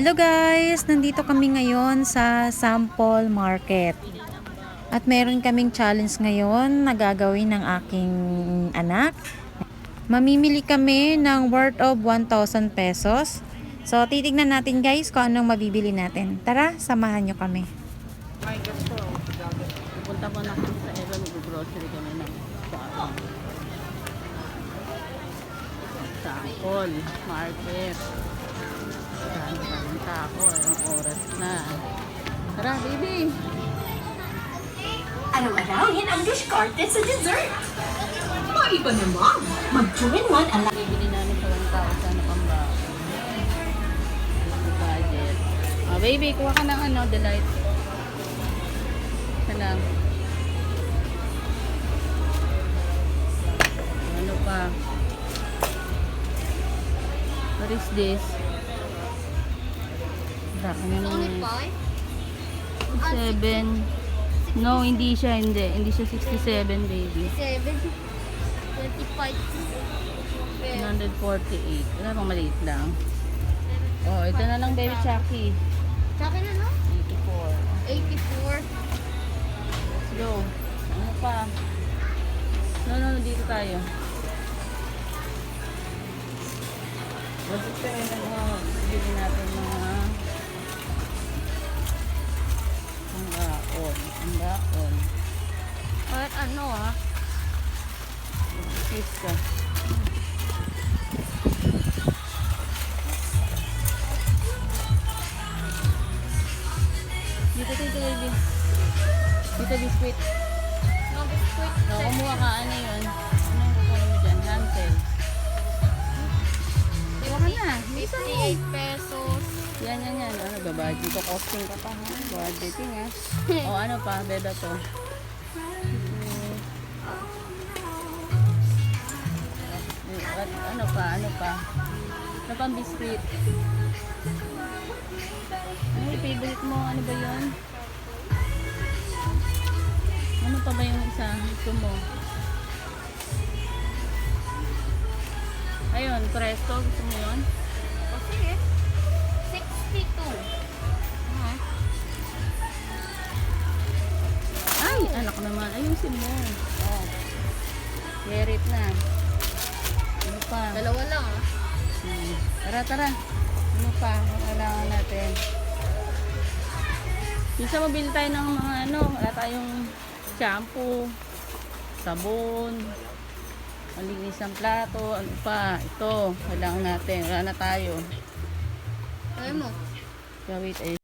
Hello guys! Nandito kami ngayon sa Sample Market. At meron kaming challenge ngayon na gagawin ng aking anak. Mamimili kami ng worth of 1,000 pesos. So, titignan natin guys kung anong mabibili natin. Tara, samahan nyo kami. Ay, gusto. Pupunta po na kami sa Eva. Mag-grocery kami ng Sample Market. Daming tao. Anong oras na? Tara, baby! Araw-arawin ang diskarte sa dessert. Maiba naman. Mag-2-in-1 ang Bibili namin sa 1,000 na pambao. Budget. Oh, baby, kuha ka ng delight. Ito lang. Ano pa? What is this? Ano naman? 7. No, hindi siya 67, baby. 7, 25. 148. Wala pang maliit lang. Oh, ito na lang, baby Chucky. Sa akin ano? 84. 84. Let's go. Ano pa? No, dito tayo. Budget pa rin bili natin mga panggaon. Kahit ano ah. Kiss ka. Dito, baby. Dito, biscuit. No biscuit. No, kumuha ka. Ano yun? Ano yung kukunin mo dyan? Hansel. Kuha ka na. Bisa mo. 58 pesos. Yan. Ano ba? Budget ko. Costing ka pa, ha? Budgeting, ha? O, ano pa? Beda to. At ano pa? Ano pang biscuit? Ano yung favorite mo? Ano ba yun? Ano pa ba yung isa? Gusto mo? Ayun, Presto. Gusto mo yun? O sige. 62. Ay, anak naman. Ayusin mo. Oh. Merit na. Ano pa? Dalawa lang ah. Tara. Ano pa? Ang kailangan natin. Minsan mabili tayo ng mga wala tayong shampoo, sabon, malinis ng plato, ano pa? Ito, kailangan natin. Wala na tayo. Ayaw mo. Wait,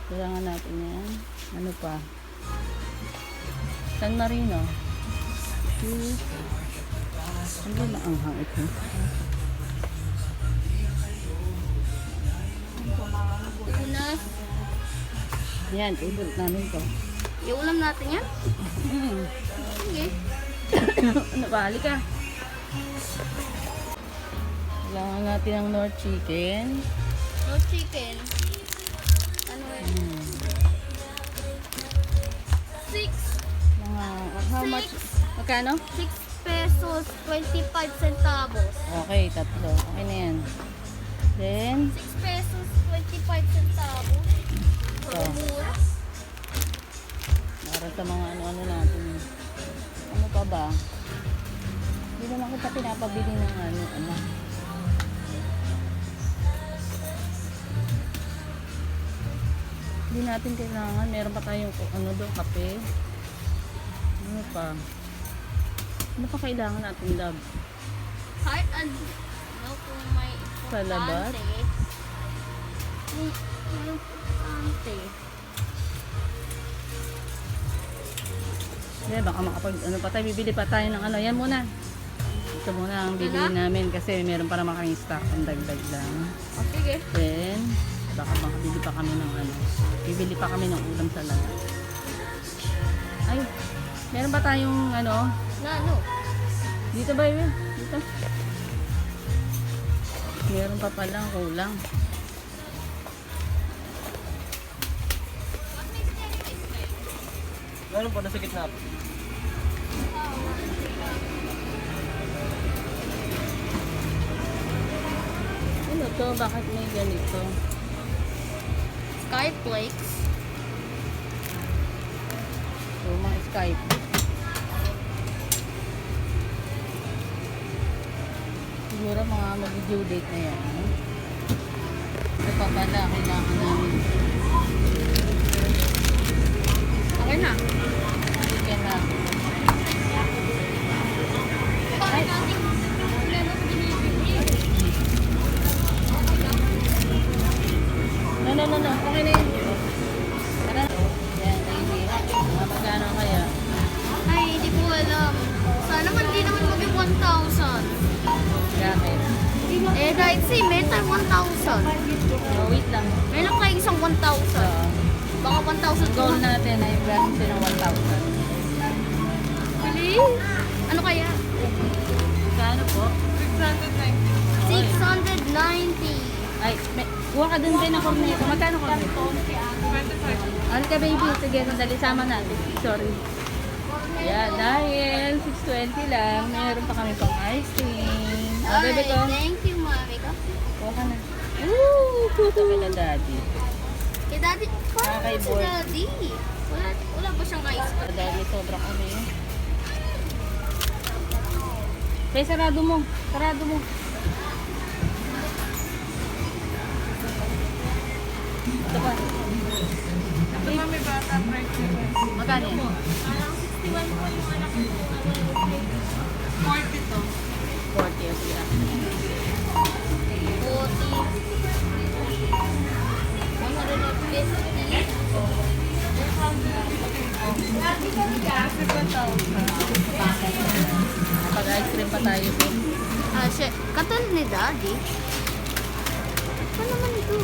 Kailangan natin yan. Ano pa? San Marino. Hindi maanghang ito. Tunas. Yan, favorite namin to. Iulam natin yan? Sige. Ano ba? Halika. Kailangan natin ng North chicken. No chicken. Ano yan? 6 How much? Magkano? 6 pesos 25 centavos. Okay, tatlo. Okay na yan. Then, 6 pesos 25 centavos. ito. Mura. Para sa mga ano-ano natin. Ano pa ba? Hindi naman kita pinapabili ng ano. Hindi natin kailangan. Meron pa tayong ano doon, kape. Ano pa? Ano pa kailangan natin, love? Kahit ano kung may Sa labas? Kung may importante. Hindi, baka ano pa tayo, bibili pa tayo ng ano. Yan muna. Ito muna ang bibili namin kasi meron para makang stock ang dagdag lang. O sige. Then, baka makabili pa kami ng ano. Bibili pa kami ng ulam sa labas. Ay, meron ba tayong ano? Na ano? Dito ba yun? Dito. Meron pa palang kulang. Meron po, nasa gitna po. Ano to? Bakit may ganito? Skyflakes. So, mga Skype. Siguro mga mag-due date na yan. Ito pa pala, kailangan namin. Okay na. Chicken na. Bakit natin meron binibili? No. Okay na yun. Tara. Yan, baby. Magkano kaya? Ay, hindi ko alam. Sana man di naman maging 1,000. Bakit? Eh, dahil si Metal 1,000. Oh, wait lang. Meron kayo isang 1,000. Baka 1,000 Goal natin ay balance ng 1,000. Bili? Ano kaya? Kano po? 690. Ay, kuha ka dun din ng corneto. Magkano corneto? 25. Halika baby, sige, sandali sama natin. Sorry. Yeah, dahil 620 lang, mayroon pa kami pang ice cream. Oh, bebe ko. Thank you, mami ko. Kuha ka na. Woo! Puto ka na daddy. Kay daddy, parang kay si boy. daddy. Wala ba siyang ice cream? Daddy, sobra kami. Kaya sarado mo. Sarado mo. Ito pa. Ito pa may bata. Magkano yan? 61 po yung anak ko. 40 to. 40 o siya. 40. Pag-ice cream pa tayo po. Ah, siya. Katulad ni daddy. Ano naman ito?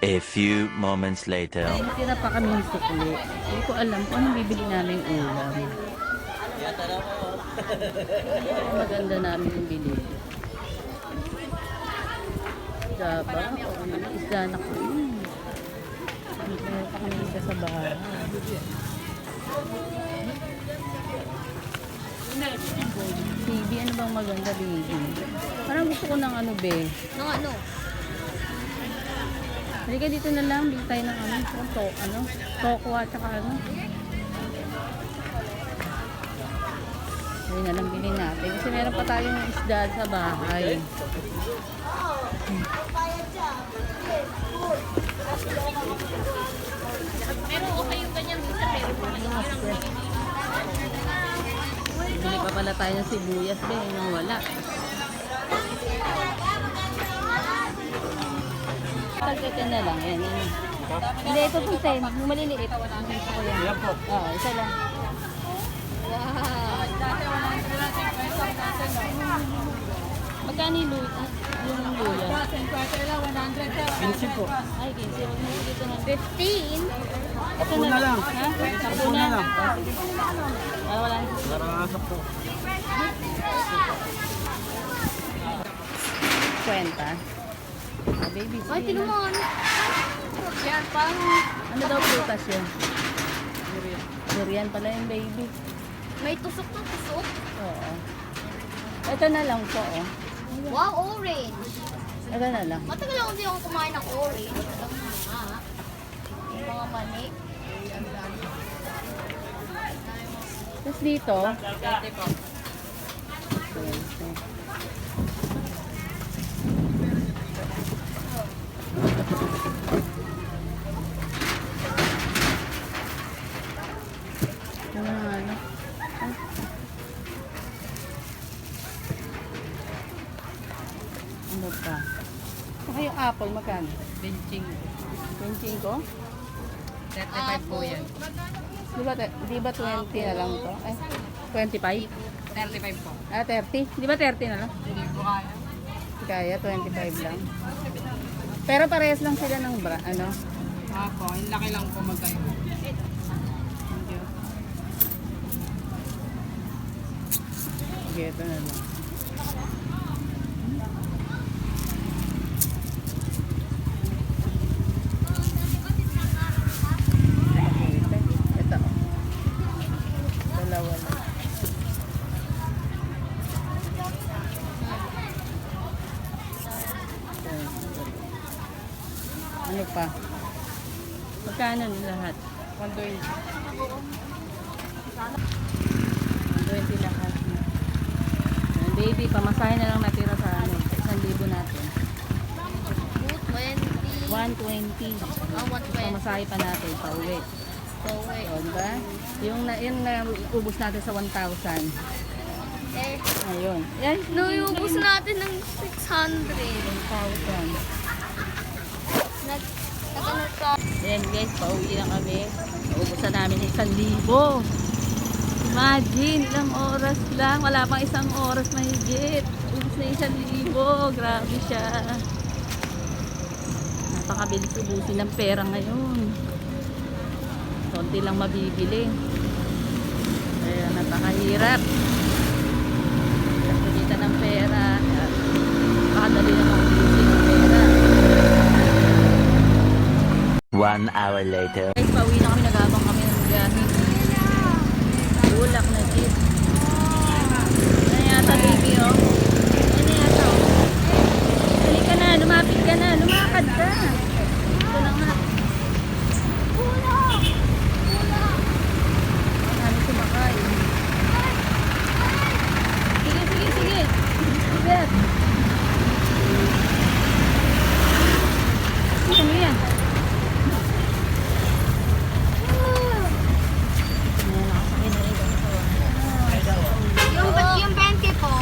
A few moments later. Ay, tira pa kami ng sukli. Hindi ko alam kung anong bibili namin ulam. Maganda namin yung bili. Isda ba? O ano? Isda na kami. Meron pa kami isa sa bahay. Baby, ano bang maganda, baby? Parang gusto ko ng ano, be. Nung ano? Halika dito na lang, bili tayo ng tokwa tsaka ano. Ayun na lang bilhin natin. Kasi meron pa tayong isda sa bahay. Pero okay yung ganyan, minsan meron pa Bili pa pala tayo ng sibuyas din, nang wala. Pagkakita na lang, yan. Hindi, ito po 10, yung maliliit. Yan po. Oo, isa lang. Wow! Magkano yung luya? Yung luya? 15 po. Ay, 15. Huwag mo dito ng 15. Ito na lang. Ha? 10 na lang. Ah, wala. Narasok po. Kwenta. Ah, baby, Ay, sige na. tinuman. Yan, parang Ano daw prutas yun? Durian pala yung baby. may tusok na tusok. Oo. Ito na lang po, oh. Wow, orange. Ito na lang. Matagal ako hindi ako kumain ng orange. Alam mo na. Yung mga mani. Tapos dito, ano? Ano pa? Saka yung apple, magkano? Benching. Benching ko? 35 po yan. Di ba 20 na lang to? Ay, 25? 35 po. Ah, 30? Di ba 30 na lang? Hindi po kaya. Kaya, 25 lang. Pero parehas lang sila ng ano? Ako, yung laki lang po magkaiba. Sige, ito na lang. Ito. Dalawa lang. Ano pa? Magkano lahat? 120. 20 lahat. Ayan, baby, pamasahin na lang natira sa 1,000 natin. 220. 120. Ah, 120. Pamasahe pa natin, pauwi. So, wait. O, diba? Yung ubus natin sa 1,000. Eh, Ayun. Yan, naubos natin ng 600. 1,000. Nag-ano ka? Ayan guys, pauwi na kami. Naubos na namin ng 1,000. Imagine, ilang oras lang. Wala pang isang oras mahigit. Ubus na 1,000. Grabe siya. Napakabilis ubusin ng pera ngayon. Konti lang mabibili. Kaya napakahirap. Kasulita ng pera. Pakadali na ubusin ng pera. 1 hour later. Guys, pauwi na kami. Nagabang kami ng biyahe. Bulak na jeep. Ano yata baby, oh? Ano yata, oh? Halika na, lumapit ka na, lumakad ka. Ito na nga. Marami sumakay. Sige, sige, sige. Sige. Ano yan? Yung 20 po,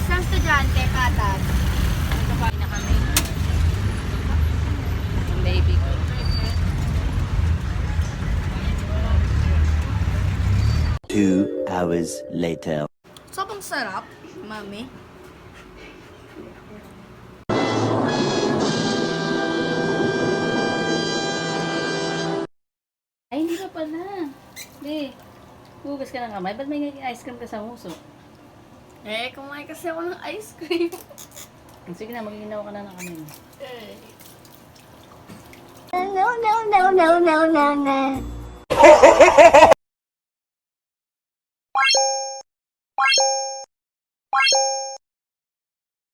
isang estudyante, katag. Kapain na kami. Ang baby ko. Two hours later. Sobrang sarap, mami. Ay, hindi ka pala. Di, hugas ka ng kamay. Ba't may ice cream ka sa muso? Eh, kumain kasi ako ng ice cream. Sige na, magiginaw ka na ng kamay mo. No, no, no, no, no, no, no.